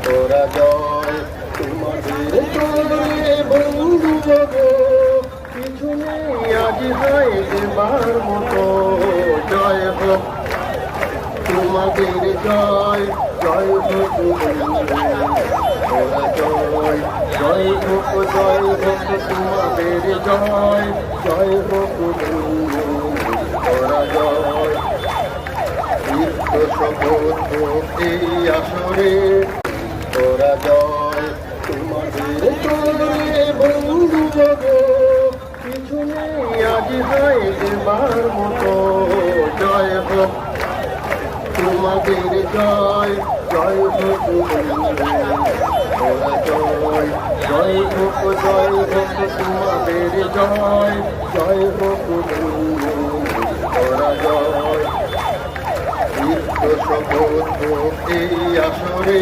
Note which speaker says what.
Speaker 1: ওরা জয় তোমাদের জয় বন্ধু গো কিছু নেই আজ হয় দেবার মতো জয় হোক তোমাদের জয় জয় হোক ওরা জয় জয় হোক তোমাদের জয় জয় হোক ওরা জয় নিত্য শপথ এই আসরে ওরা জয় তোমাদের জয় বন্ধু গো কিছু নেই আজ হয় দেবার মতো জয় হোক তোমাদের জয় জয় হোক ওরা জয় জয় হোক তোমাদের জয় জয় হোক ওরা জয় নিত্য শপথ এই আসরে।